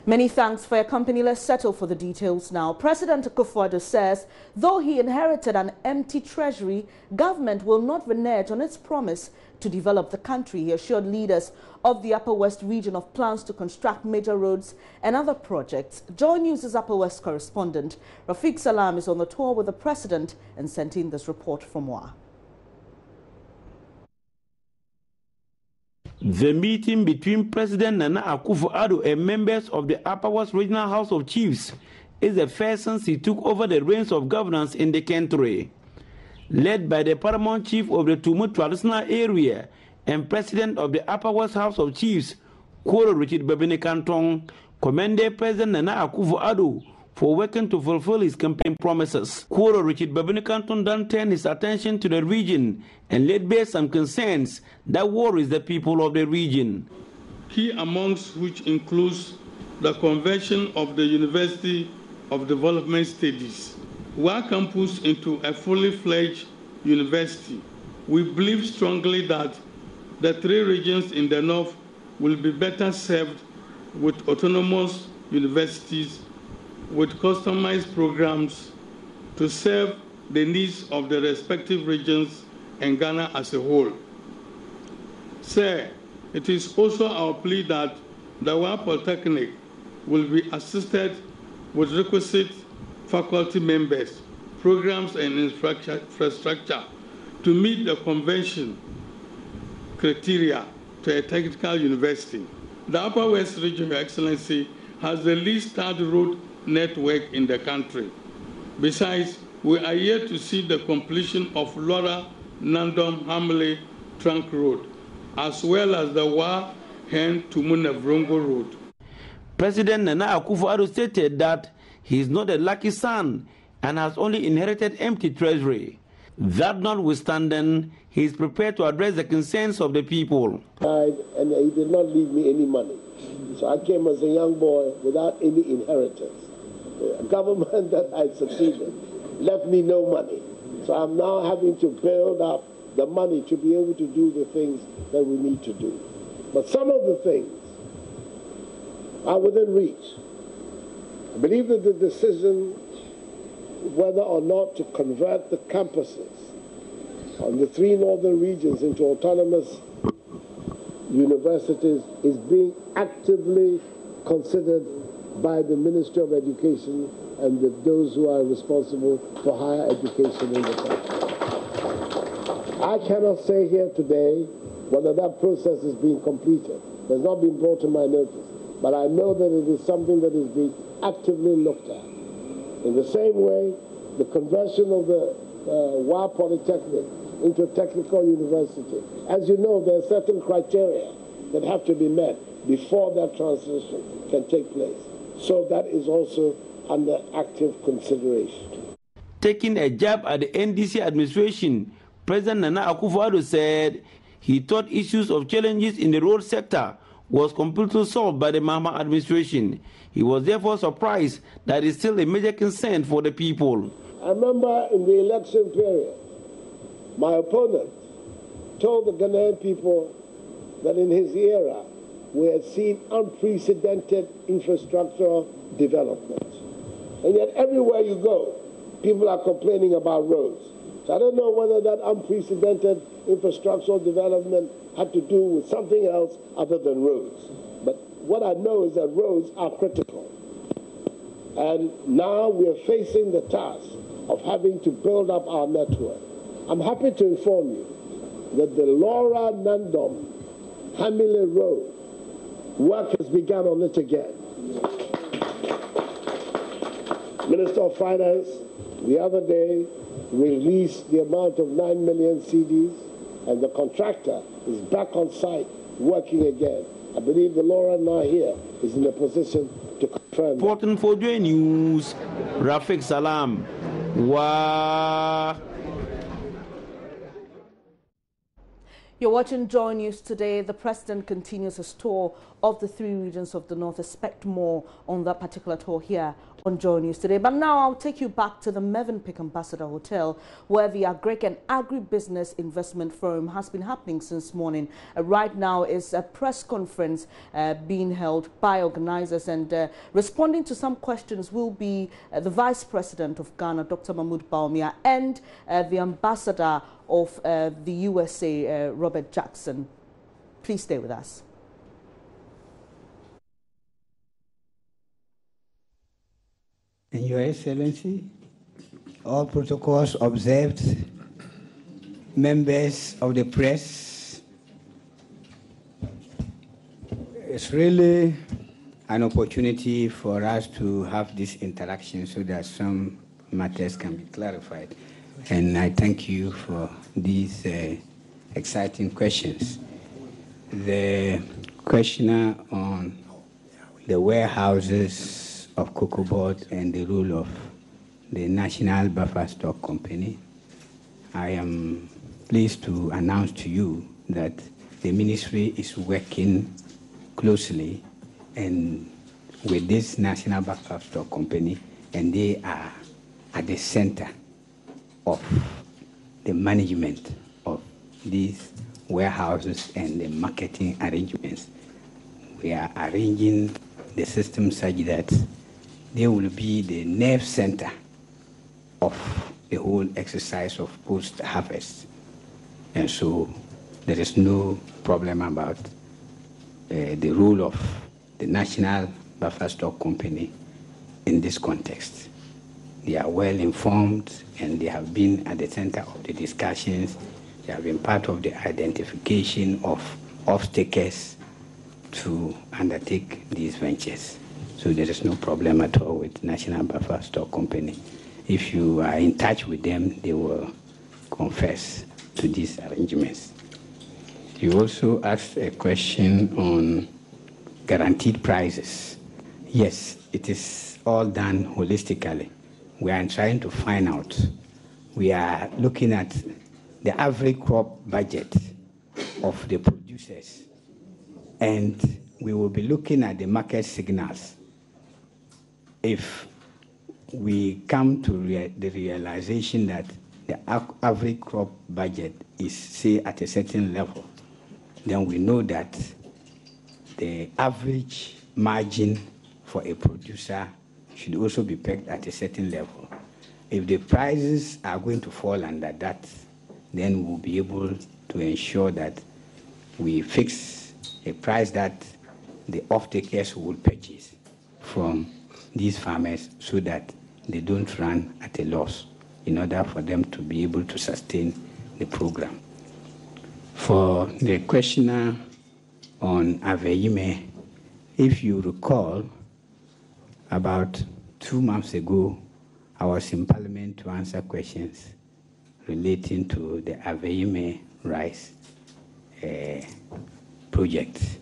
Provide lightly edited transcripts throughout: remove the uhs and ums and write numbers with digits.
Many thanks for your company. Let's settle for the details now. President Akufo-Addo says, though he inherited an empty treasury, government will not renege on its promise to develop the country. He assured leaders of the Upper West region of plans to construct major roads and other projects. Joy News' Upper West correspondent Rafiq Salam is on the tour with the president and sent in this report from Wa. The meeting between President Nana Akufo-Addo and members of the Upper West Regional House of Chiefs is the first since he took over the reins of governance in the country. Led by the paramount chief of the Tumu traditional area and president of the Upper West House of Chiefs, Koro Richard Babini Kantong, commended President Nana Akufo-Addo for working to fulfill his campaign promises. Koro Richard Babini Kantong then turned his attention to the region and laid bare some concerns that worries the people of the region. Key amongst which includes the conversion of the University of Development Studies, Wa campus into a fully fledged university. We believe strongly that the three regions in the north will be better served with autonomous universities with customized programs to serve the needs of the respective regions and Ghana as a whole. Sir, it is also our plea that the Wa Polytechnic will be assisted with requisite faculty members, programs and infrastructure to meet the convention criteria to a technical university. The Upper West Region, Your Excellency, has the least tarred road network in the country. Besides, we are yet to see the completion of Lora Nandom Hamley Trunk Road, as well as the Wa Hen Tumuna Vrongo Road. President Nana Akufo-Addo stated that he is not a lucky son and has only inherited empty treasury. That notwithstanding, he is prepared to address the concerns of the people. And he did not leave me any money. So I came as a young boy without any inheritance. A government that I succeeded left me no money. So I'm now having to build up the money to be able to do the things that we need to do. But some of the things are within reach. I believe that the decision whether or not to convert the campuses on the three northern regions into autonomous universities is being actively considered by the Ministry of Education and those who are responsible for higher education in the country. I cannot say here today whether that process is being completed. It has not been brought to my notice, but I know that it is something that is being actively looked at. In the same way, the conversion of the Wa Polytechnic into a technical university. As you know, there are certain criteria that have to be met before that transition can take place. So that is also under active consideration. Taking a jab at the NDC administration, President Nana Akufo-Addo said he thought issues of challenges in the road sector was completely solved by the Mahama administration. He was therefore surprised that it's still a major concern for the people. I remember in the election period, my opponent told the Ghanaian people that in his era, we had seen unprecedented infrastructural development. And yet everywhere you go, people are complaining about roads. So I don't know whether that unprecedented infrastructural development had to do with something else other than roads. But what I know is that roads are critical. And now we're facing the task of having to build up our network. I'm happy to inform you that the Lora Nandom Hamile Road work has begun on it again. Minister of Finance the other day released the amount of 9 million CDs, and the contractor is back on site working again. I believe the Lora now here is in a position to confirm. Reporting for Joy News, Rafiq Salam. Wow. You're watching Joy News today. The president continues his tour of the 3 regions of the north. Expect more on that particular tour here on Joy News today. But now I'll take you back to the Mövenpick Ambassador Hotel, where the Agribusiness investment forum has been happening since morning. Right now is a press conference being held by organizers, and responding to some questions will be the Vice President of Ghana, Dr. Mahmoud Bawumia, and the Ambassador of the USA, Robert Jackson. Please stay with us. Your Excellency, all protocols observed, members of the press, it's really an opportunity for us to have this interaction so that some matters can be clarified. And I thank you for these exciting questions. The questioner on the warehouses of cocoa board and the role of the National Buffer Stock Company, I am pleased to announce to you that the ministry is working closely and with this National Buffer Stock Company, and they are at the center of the management of these warehouses and the marketing arrangements. We are arranging the system such that they will be the nerve center of the whole exercise of post-harvest. And so there is no problem about the role of the National Buffer Stock Company in this context. They are well informed and they have been at the center of the discussions. They have been part of the identification of off-takers to undertake these ventures. So there is no problem at all with National Buffer Stock Company. If you are in touch with them, they will confess to these arrangements. You also asked a question on guaranteed prices. Yes, it is all done holistically. We are trying to find out. We are looking at the average crop budget of the producers, and we will be looking at the market signals. If we come to the realization that the average crop budget is, say, at a certain level, then we know that the average margin for a producer should also be pegged at a certain level. If the prices are going to fall under that, then we'll be able to ensure that we fix a price that the off-takers will purchase from these farmers so that they don't run at a loss in order for them to be able to sustain the program. For the questioner on Aveyime, if you recall, about 2 months ago, I was in Parliament to answer questions relating to the Aveyime rice project.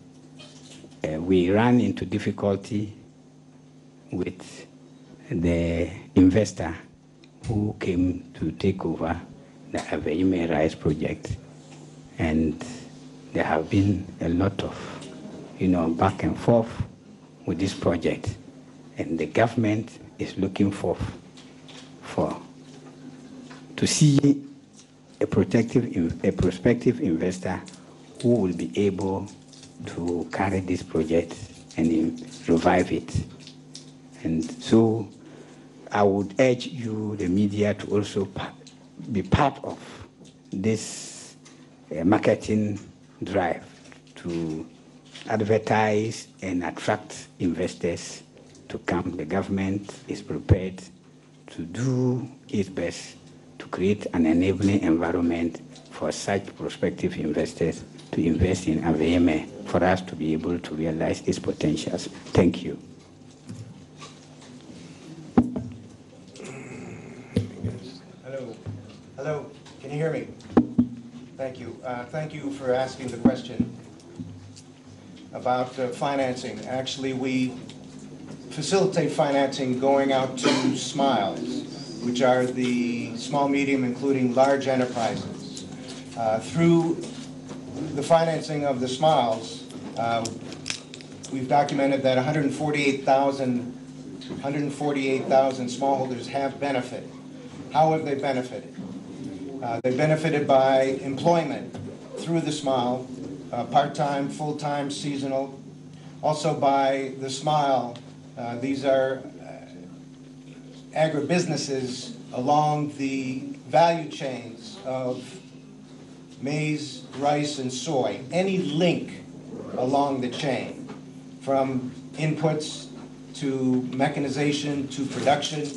We ran into difficulty with the investor who came to take over the Aveyime rice project. And there have been a lot of, back and forth with this project. And the government is looking to see a prospective investor who will be able to carry this project and revive it. And so I would urge you, the media, to also be part of this marketing drive to advertise and attract investors to come. The government is prepared to do its best to create an enabling environment for such prospective investors to invest in Aveyime for us to be able to realize its potentials. Thank you. Hello, can you hear me? Thank you. Thank you for asking the question about financing. Actually, we facilitate financing going out to SMILES, which are the small, medium, including large enterprises, through the financing of the SMILES, we've documented that 148,000 smallholders have benefited. How have they benefited? They benefited by employment through the SMILE, part-time, full-time, seasonal. Also by the SMILE, these are agribusinesses along the value chains of maize, rice, and soy. Any link along the chain, from inputs to mechanization to production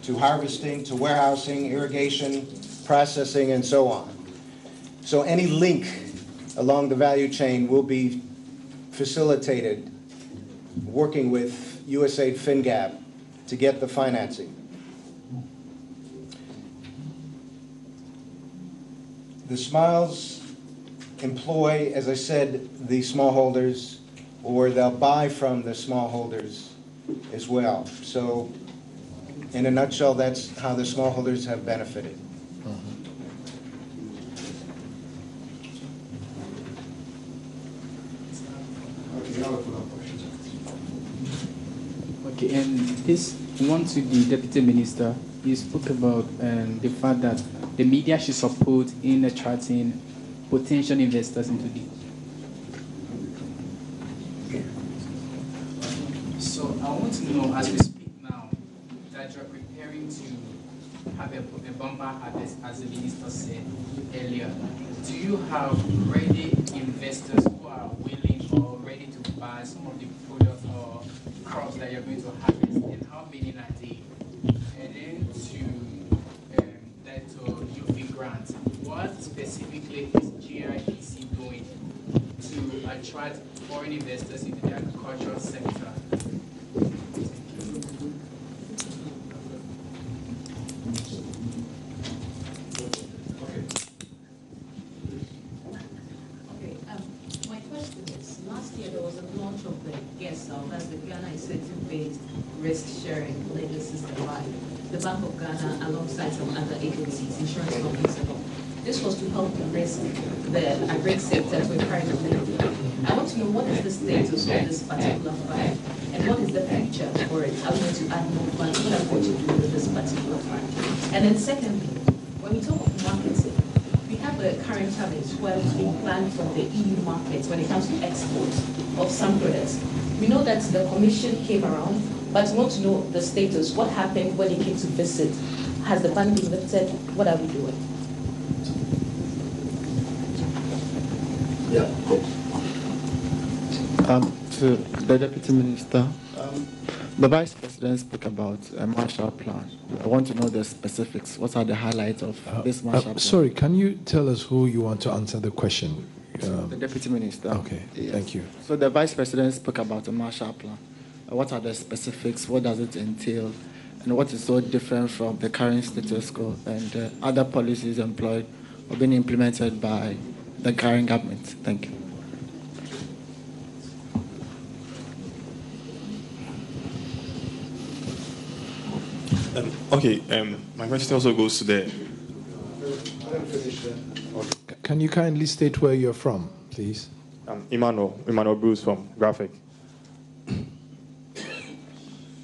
to harvesting to warehousing, irrigation, processing, and so on. So any link along the value chain will be facilitated working with USAID FinGap to get the financing. The SMILES employ, as I said, the smallholders, or they'll buy from the smallholders as well. So in a nutshell, that's how the smallholders have benefited. Okay, and this one to the Deputy Minister. You spoke about the fact that the media should support in attracting potential investors into the. So I want to know, as we speak now, that you're preparing to have a bumper harvest, as the Minister said earlier. Do you have ready investors who are willing or ready to buy some of the products or crops that you're going to harvest, and how many are they? And then to UFI grant, what specifically is GIEC doing to attract foreign investors into the agricultural sector? My question is, last year there was a launch of the GESL, that's the Ghana Incentive-Based Risk-Sharing Ledger System by the Bank of Ghana alongside some other agencies, insurance companies and all. This was to help de-risk the agri sector to encourage lending. I want to know, what is the status of this particular fund and what is the future for it? Are we going to add more funds? What are we going to do with this particular fund? And then secondly, when we talk of marketing, we have a current challenge where it's being planned from the EU markets when it comes to export of some products. We know that the Commission came around, but we want to know the status. What happened when it came to visit? Has the ban been lifted? What are we doing? Yeah. To the Deputy Minister, the Vice President spoke about a Marshall Plan. I want to know the specifics. What are the highlights of this Marshall Plan? Sorry, can you tell us who you want to answer the question? The Deputy Minister. Okay, yes. Thank you. So the Vice President spoke about a Marshall Plan. What are the specifics? What does it entail? And what is so different from the current status quo and other policies employed or being implemented by the current government? Thank you. My question also goes to the. Can you kindly state where you're from, please? Emmanuel Bruce from Graphic.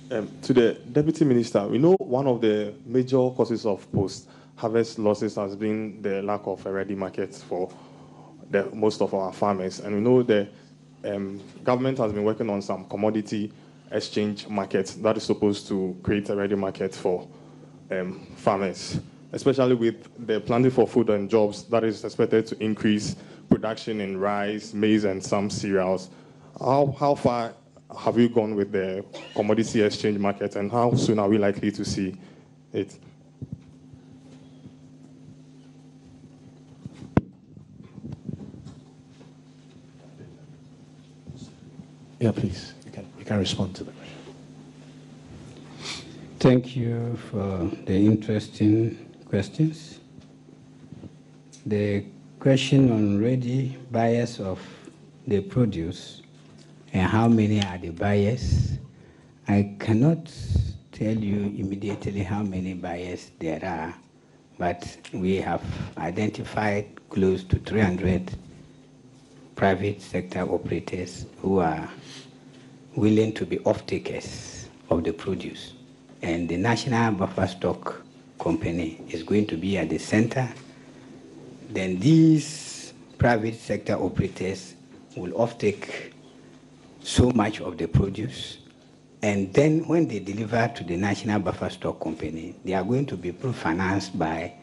To the Deputy Minister, we know one of the major causes of post-harvest losses has been the lack of a ready market for most of our farmers. And we know the government has been working on some commodity exchange market that is supposed to create a ready market for farmers, especially with the planting for food and jobs that is expected to increase production in rice, maize, and some cereals. How far have you gone with the commodity exchange market, and how soon are we likely to see it? Yeah, please. You can respond to the question. Thank you for the interesting questions. The question on ready buyers of the produce and how many are the buyers, I cannot tell you immediately how many buyers there are, but we have identified close to 300 private sector operators who are willing to be off-takers of the produce. And the National Buffer Stock Company is going to be at the center. Then these private sector operators will off-take so much of the produce. And then when they deliver to the National Buffer Stock Company, they are going to be financed by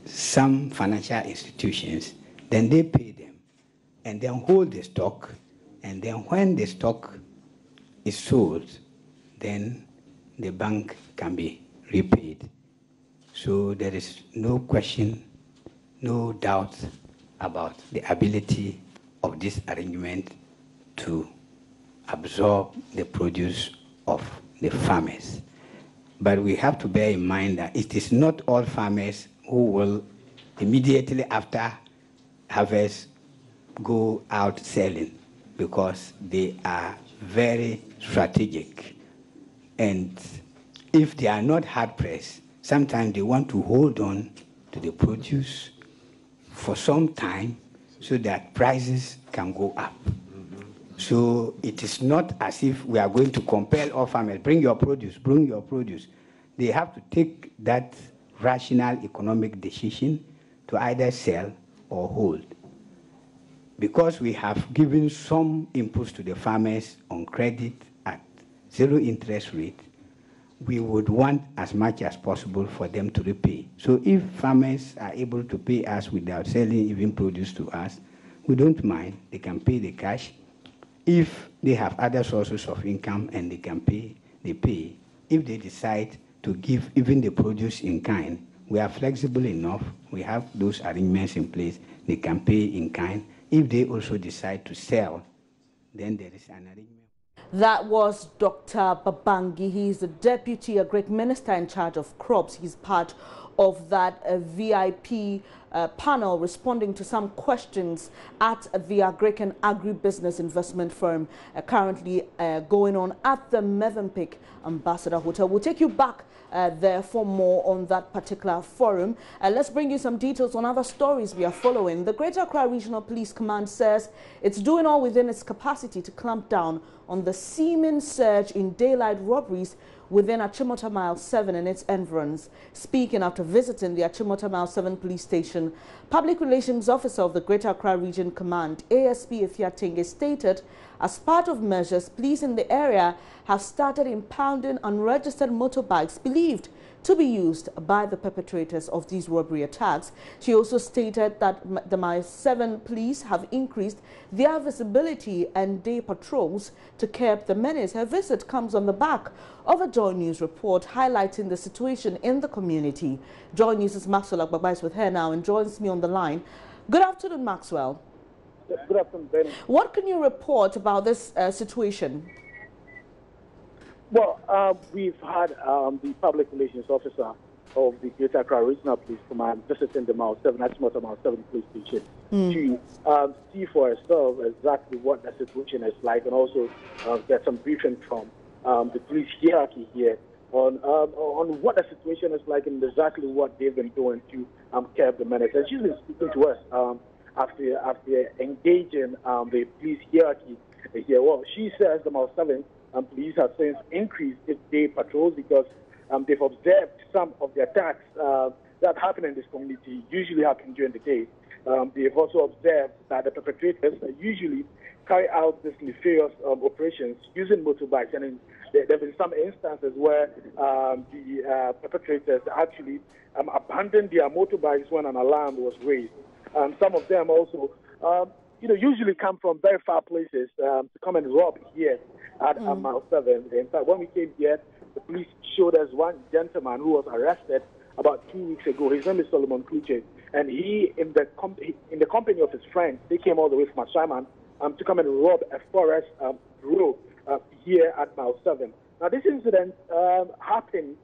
some financial institutions. Then they pay them and then hold the stock. And then when the stock is sold, then the bank can be repaid. So there is no question, no doubt about the ability of this arrangement to absorb the produce of the farmers. But we have to bear in mind that it is not all farmers who will immediately after harvest go out selling, because they are very strategic. And if they are not hard pressed, sometimes they want to hold on to the produce for some time so that prices can go up. So it is not as if we are going to compel all farmers, bring your produce, bring your produce. They have to take that rational economic decision to either sell or hold. Because we have given some inputs to the farmers on credit at zero interest rate, we would want as much as possible for them to repay. So if farmers are able to pay us without selling even produce to us, we don't mind. They can pay the cash. If they have other sources of income and they can pay, they pay. If they decide to give even the produce in kind, we are flexible enough. We have those arrangements in place. They can pay in kind. If they also decide to sell, then there is an arrangement. That was Dr. Babangi. He is the Deputy Agric Minister in charge of crops. He's part of that VIP panel responding to some questions at the Agric and Agribusiness Investment Forum currently going on at the Mövenpick Ambassador Hotel. We'll take you back there for more on that particular forum. Let's bring you some details on other stories we are following. The Greater Accra Regional Police Command says it's doing all within its capacity to clamp down on the seeming surge in daylight robberies within Achimota Mile 7 and its environs. Speaking after visiting the Achimota Mile 7 police station, Public Relations Officer of the Greater Accra Region Command, ASP Efiatenge, stated as part of measures, police in the area have started impounding unregistered motorbikes believed to be used by the perpetrators of these robbery attacks. She also stated that the Mile 7 police have increased their visibility and day patrols to curb the menace. Her visit comes on the back of a Joy News report highlighting the situation in the community. Joy News' Maxwell Agbagba is with her now and joins me on the line. Good afternoon, Maxwell. Good afternoon, Ben. What can you report about this situation? Well, we've had the Public Relations Officer of the Greater Accra Regional Police Command visiting the Mile 7, Achimota Mile 7 police station to see for herself exactly what the situation is like and also get some briefing from the police hierarchy here on what the situation is like and exactly what they've been doing to curb the menace. And she's been speaking to us after engaging the police hierarchy here. Well, she says the Mile 7 police have since increased its day patrols because they've observed some of the attacks that happen in this community usually happen during the day. They've also observed that the perpetrators usually carry out these nefarious operations using motorbikes, and there have been some instances where the perpetrators actually abandoned their motorbikes when an alarm was raised. Some of them also usually come from very far places to come and rob here at Mile 7. In fact, when we came here, the police showed us one gentleman who was arrested about 2 weeks ago. His name is Solomon Kluche, and he, in the company of his friends, they came all the way from Ashaiman to come and rob a forest row here at Mile 7. Now, this incident happened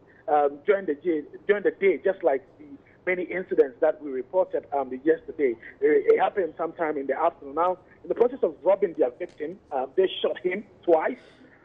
during the day, just like the many incidents that we reported yesterday. It happened sometime in the afternoon. Now, in the process of robbing their victim, they shot him twice,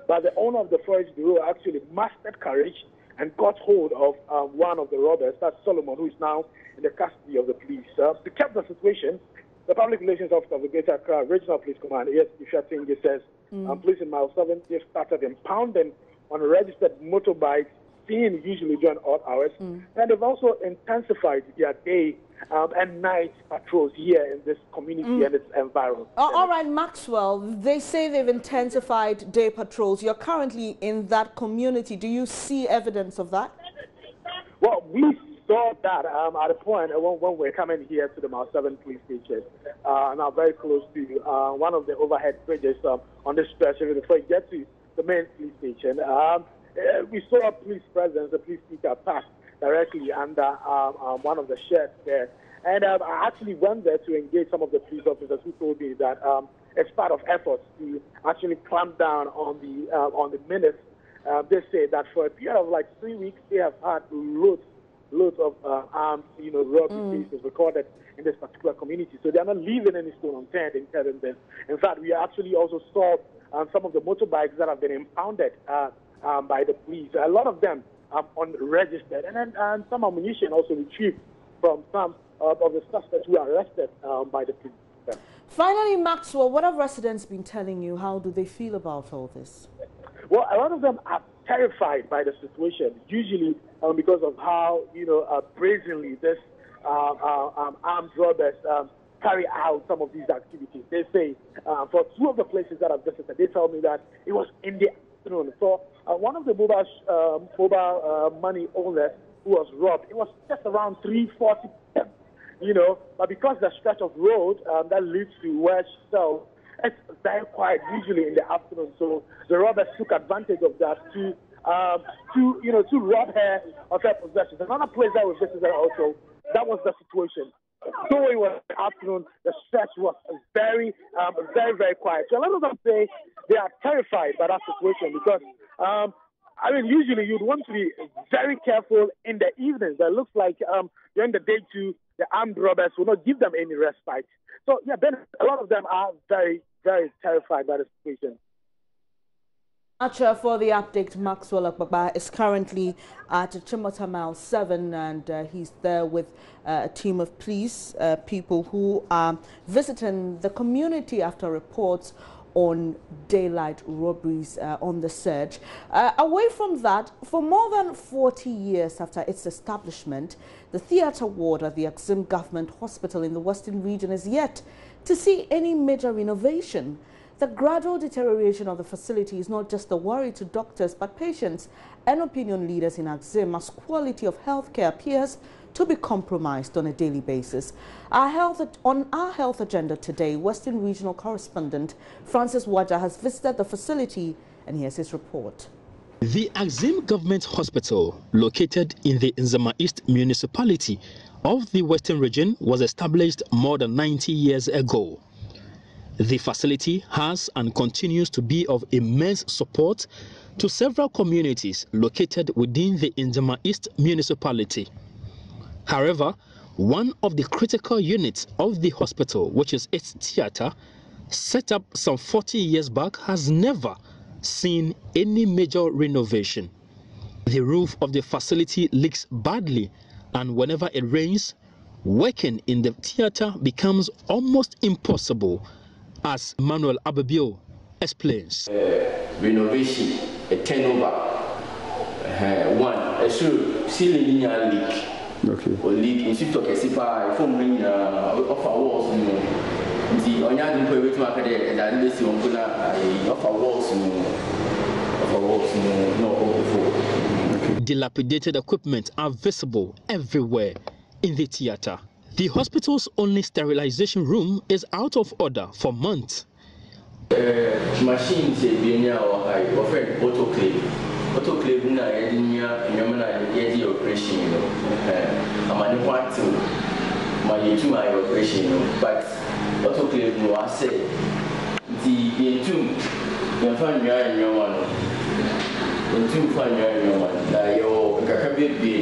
but the owner of the forest bureau actually mustered courage and got hold of one of the robbers, that's Solomon, who is now in the custody of the police. To cap the situation, the Public Relations Officer of the Greater Accra Regional Police Command, ASP Shatingi, says police in Mile 7 have started impounding unregistered motorbikes seen usually during odd hours, and they've also intensified their day and night patrols here in this community and its environment. All right, Maxwell, they say they've intensified day patrols. You're currently in that community. Do you see evidence of that? Well, we saw that at a point when we're coming here to the Mile 7 police station, now very close to one of the overhead bridges on this stretch before you get to the main police station. We saw a police presence, a police speaker pass directly under one of the sheds there. And I actually went there to engage some of the police officers who told me that as part of efforts to actually clamp down on the menace, they say that for a period of like 3 weeks, they have had loads of armed, robbery cases recorded in this particular community. So they are not leaving any stone unturned in telling them. In fact, we actually also saw some of the motorbikes that have been impounded by the police. A lot of them are unregistered, and some ammunition also retrieved from some of the suspects who are arrested by the police. Finally, Maxwell, what have residents been telling you? How do they feel about all this? Well, a lot of them are terrified by the situation, usually because of how, brazenly this armed robbers carry out some of these activities. They say, for two of the places that I've visited, they tell me that it was in the afternoon. So one of the mobile money owners who was robbed, it was just around 3:40 p.m., but because the stretch of road that leads to where she sells, it's very quiet, usually in the afternoon. So the robbers took advantage of that to rob her of her possessions. Another place that we visited also, that was the situation. Though it was afternoon, the stretch was very, very quiet. So a lot of them say they are terrified by that situation because, usually you'd want to be very careful in the evenings. But it looks like during the day too, the armed robbers will not give them any respite. So yeah, then a lot of them are very, very terrified by the situation. For the update, Maxwell Akbaba is currently at Chimota Mile 7, and he's there with a team of police people who are visiting the community after reports on daylight robberies on the surge. Away from that, for more than 40 years after its establishment, the theatre ward at the Axim Government Hospital in the Western Region is yet to see any major renovation. The gradual deterioration of the facility is not just a worry to doctors but patients and opinion leaders in Axim, as quality of healthcare appears to be compromised on a daily basis. On our health agenda today, Western Regional Correspondent Francis Waja has visited the facility, and here's his report. The Axim Government Hospital, located in the Nzema East municipality of the Western Region, was established more than 90 years ago. The facility has and continues to be of immense support to several communities located within the Nzema East municipality. However, one of the critical units of the hospital, which is its theatre, set up some 40 years back, has never seen any major renovation. The roof of the facility leaks badly, and whenever it rains, working in the theatre becomes almost impossible, as Manuel Ababio explains. Renovation, a turnover, one, a ceiling leak. Okay. Or leak, in situ kesipa, phone ring, offer walls, the onion point with market, and I listen on offer walls, no. Dilapidated equipment are visible everywhere in the theatre. The hospital's only sterilization room is out of order for months. Machines being offered autoclave. Autoclave na yedi operation, I'm an want to my operation, but autoclave no I say the entomb you find your one. Entomb find your one. That your Kakabi be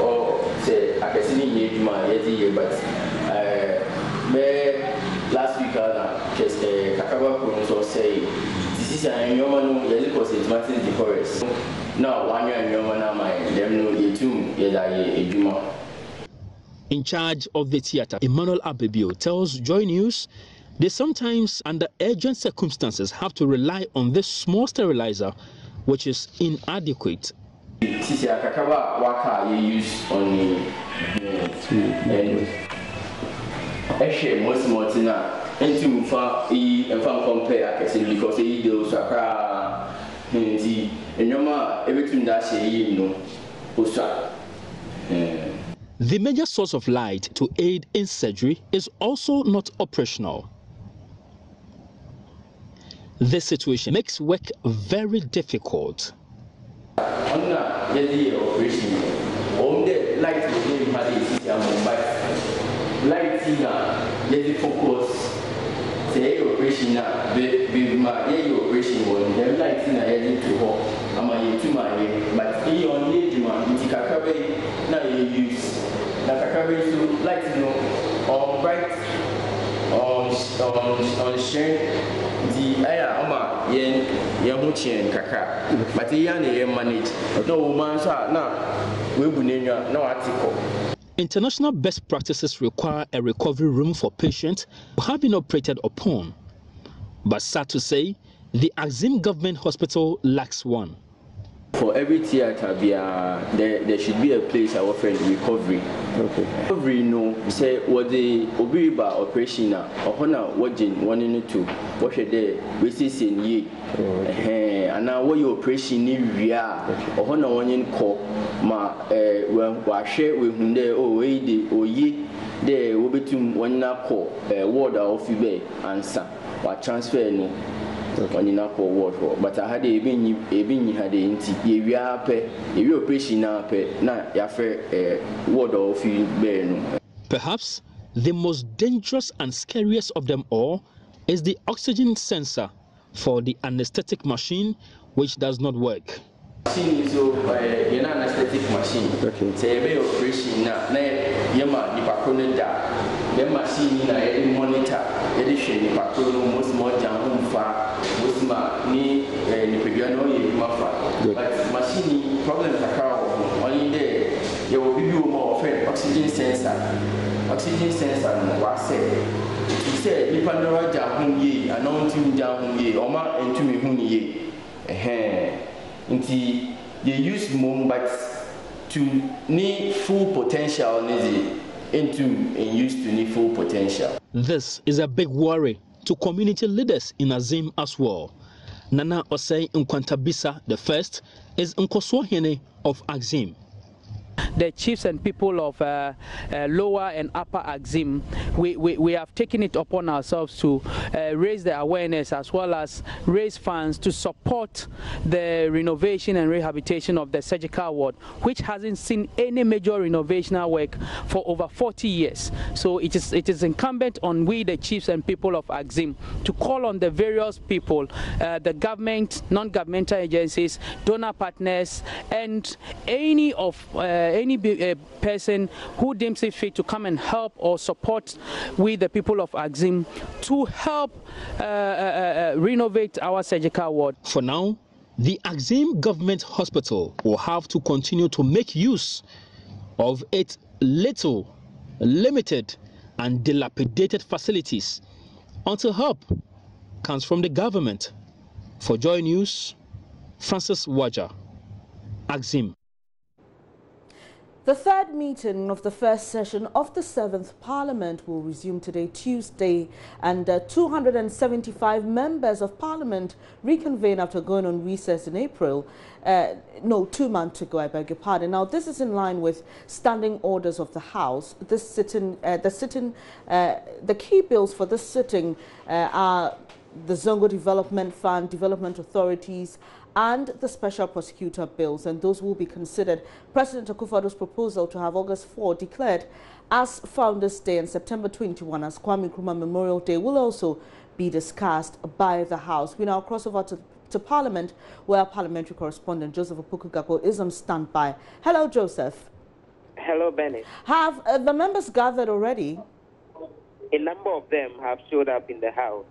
or say I can see my yedi, but last week I just Kakaba say this is a human because it's Martin the forest. No, 1 year and them no you too, yeah, In charge of the theatre, Emmanuel Abebio tells Joy News they sometimes, under urgent circumstances, have to rely on this small sterilizer, which is inadequate. Sisi akakaba waka you use on the most motina into mufa and fan compare because he does a and yoma everything that say The major source of light to aid in surgery is also not operational. This situation makes work very difficult. On the operation, on the light game had light in focus. Say operation now, be my operation one, then light in a to home. I'm a to my but he on the demand, which now you use. So light on bright on share the air yen kaka but manage no man now we no article. International best practices require a recovery room for patients who have been operated upon, but sad to say the Axim government hospital lacks one. For every theater, there should be a place I offer recovery. Okay. Recovery, no, say what the Obiba operation or Hona watching 1 and 2. What should they resist in ye? And now what your operation need via or Hona 1 in call ma when share with whom they or ye there will be to 1 call ward of Fube answer or transfer no. But I had a had a operation word of perhaps the most dangerous and scariest of them all is the oxygen sensor for the anesthetic machine, which does not work. Machine is an anesthetic machine. Okay. Say a operation now. Yama the patrona da. The machine na a monitor. Edition the patrona most more down far. Most ma ni the piano ye mafa. But machine problem are only there. You will be more often oxygen sensor. Oxygen sensor was said. He said the pandora down ye, announcing down ye, or ma into me whom ye. They use mom but to need full potential into and used to need full potential. This is a big worry to community leaders in Azim as well. Nana Osei Nkwantabisa the first is Nkoswahene of Azim. The chiefs and people of lower and upper Axim, we have taken it upon ourselves to raise the awareness as well as raise funds to support the renovation and rehabilitation of the surgical ward, which hasn't seen any major renovational work for over 40 years. So it is incumbent on we, the chiefs and people of Axim, to call on the various people, the government, non-governmental agencies, donor partners, and any person who deems it fit to come and help or support with the people of Axim to help renovate our surgical ward. For now, the Axim Government Hospital will have to continue to make use of its little, limited and dilapidated facilities until help comes from the government. For Joy News, Francis Waja, Axim. The third meeting of the first session of the 7th Parliament will resume today, Tuesday, and 275 members of Parliament reconvene after going on recess in April. 2 months ago, I beg your pardon. Now, this is in line with standing orders of the House. The key bills for this sitting are the Zongo Development Fund, Development Authorities, and the Special Prosecutor bills, and those will be considered. President Akufo-Addo's proposal to have August 4 declared as Founders' Day and September 21 as Kwame Nkrumah Memorial Day will also be discussed by the House. We now cross over to Parliament, where our parliamentary correspondent Joseph Opoku-Gakpo is on standby. Hello, Joseph. Hello, Bennett. Have the members gathered already? A number of them have showed up in the House,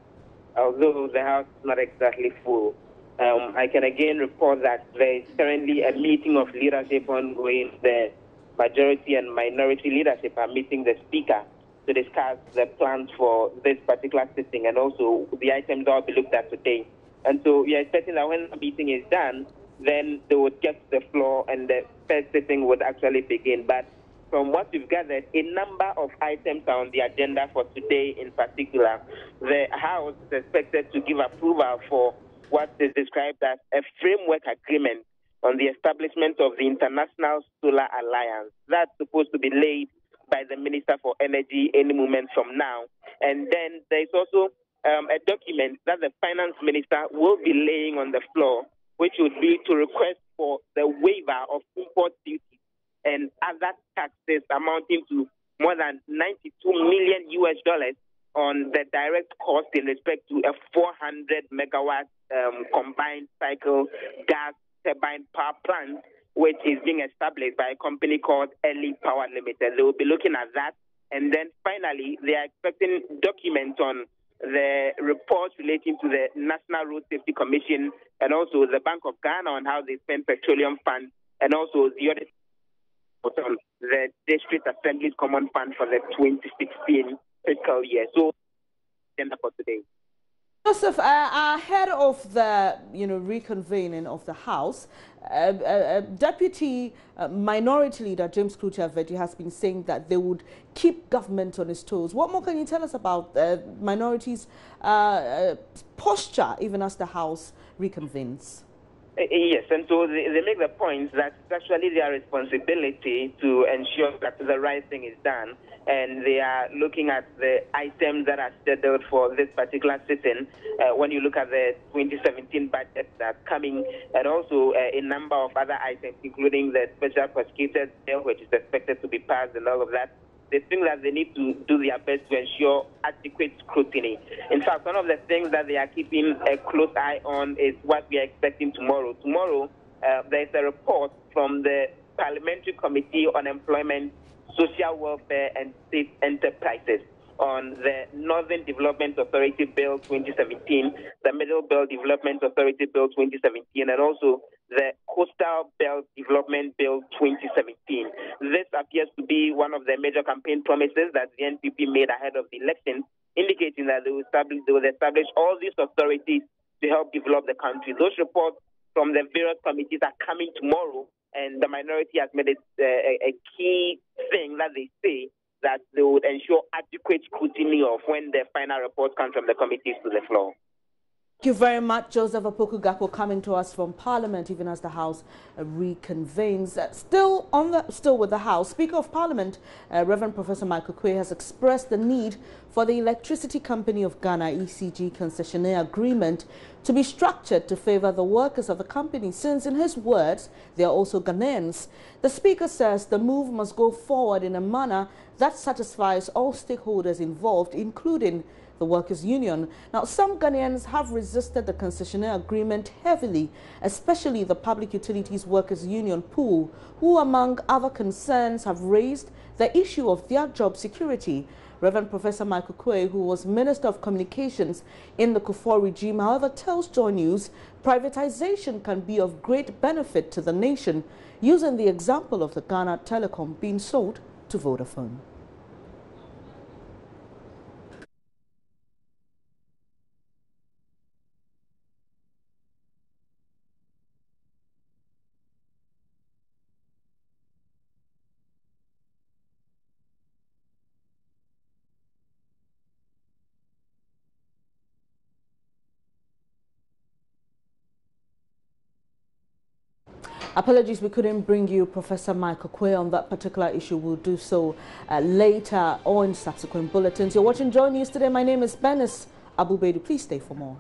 although the House is not exactly full. I can again report that there is currently a meeting of leadership ongoing. The majority and minority leadership are meeting the Speaker to discuss the plans for this particular sitting and also the items that will be looked at today. And so we are expecting that when the meeting is done, then they would get to the floor and the first sitting would actually begin. But from what we've gathered, a number of items are on the agenda for today in particular. The House is expected to give approval for what is described as a framework agreement on the establishment of the International Solar Alliance. That's supposed to be laid by the Minister for Energy any moment from now. And then there's also a document that the Finance Minister will be laying on the floor, which would be to request for the waiver of import duty and other taxes amounting to more than $92 million on the direct cost in respect to a 400 megawatt combined cycle gas turbine power plant, which is being established by a company called Early Power Limited. They will be looking at that. And then finally, they are expecting documents on the reports relating to the National Road Safety Commission and also the Bank of Ghana on how they spend petroleum funds and also the other the District Assembly's Common Fund for the 2016 fiscal year. So, agenda for today. Joseph, ahead of the reconvening of the House, Deputy Minority Leader James Klucha-Veti has been saying that they would keep government on its toes. What more can you tell us about minorities' posture even as the House reconvenes? Yes, and so they make the point that it's actually their responsibility to ensure that the right thing is done, and they are looking at the items that are scheduled for this particular sitting. When you look at the 2017 budget that's coming, and also a number of other items, including the special prosecutor's bill, which is expected to be passed and all of that, they think that they need to do their best to ensure adequate scrutiny. In fact, one of the things that they are keeping a close eye on is what we are expecting tomorrow. Tomorrow, there is a report from the Parliamentary Committee on Employment, Social Welfare and State Enterprises on the Northern Development Authority Bill 2017, the Middle Belt Development Authority Bill 2017, and also the Coastal Belt Development Bill 2017. This appears to be one of the major campaign promises that the NPP made ahead of the election, indicating that they will establish all these authorities to help develop the country. Those reports from the various committees are coming tomorrow, and the minority has made it a key thing that they say that they would ensure adequate scrutiny of when the final report comes from the committees to the floor. Thank you very much, Joseph Opoku-Gakpo, coming to us from Parliament, even as the House reconvenes. Still with the House, Speaker of Parliament, Reverend Professor Michael Quay, has expressed the need for the Electricity Company of Ghana, ECG, concessionaire agreement to be structured to favor the workers of the company, since, in his words, they are also Ghanaians. The Speaker says the move must go forward in a manner that satisfies all stakeholders involved, including the Workers' Union. Now, some Ghanaians have resisted the concessionaire agreement heavily, especially the Public Utilities Workers' Union pool, who, among other concerns, have raised the issue of their job security. Reverend Professor Michael Quay, who was Minister of Communications in the Kufuor regime, however, tells Joy News privatization can be of great benefit to the nation, using the example of the Ghana Telecom being sold to Vodafone. Apologies, we couldn't bring you Professor Michael Quay on that particular issue. We'll do so later or in subsequent bulletins. You're watching Joy News today. My name is Benis Abubedu. Please stay for more.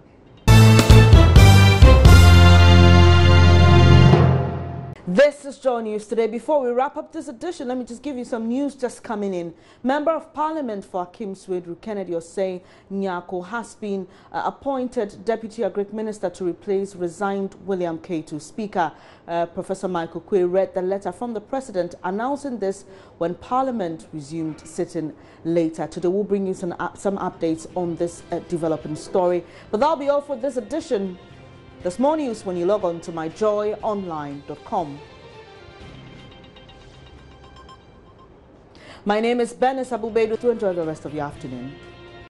This is Joy News today. Before we wrap up this edition, let me just give you some news just coming in. Member of Parliament for Akim Swedru Kennedy Osei Nyako has been appointed Deputy Agric Minister to replace resigned William Ketu. Speaker Professor Michael Quay read the letter from the President announcing this when Parliament resumed sitting later. Today we'll bring you some updates on this developing story. But that'll be all for this edition. There's more news when you log on to myjoyonline.com. My name is Benes Abubedu. To enjoy the rest of your afternoon.